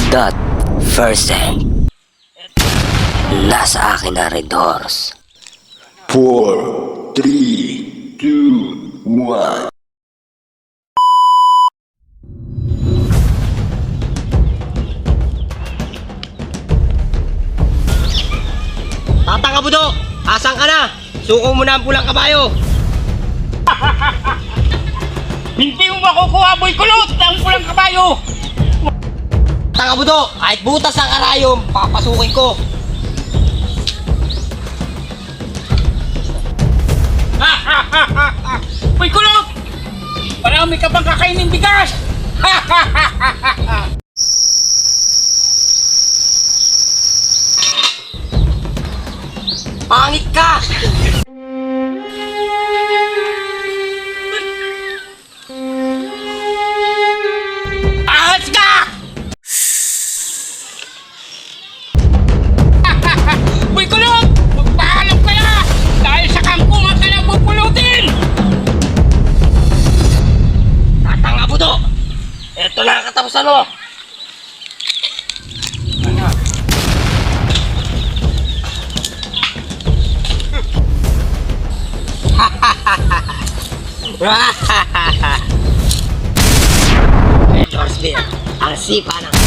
That percent nasa akin na, Red Horse. 4, 3, 2, 1. Tatang Kabuto, asan ka na? Suko mo na ang pulang kabayo. Hindi mo makukuha, Boy Kulot, ang pulang kabayo! Tatang Kabuto, kahit butas ng karayom, papasukin ko. Boy Kulot! Marami ka bang kakainin bigas? Pangit ka! Ahas ka! Boy Kulot! Magpaalam ka na! Dahil sa kangkungan ka na pupulutin! Tatang Kabuto, eto na ang katapusan mo. Red Horse Beer, ang sipa ng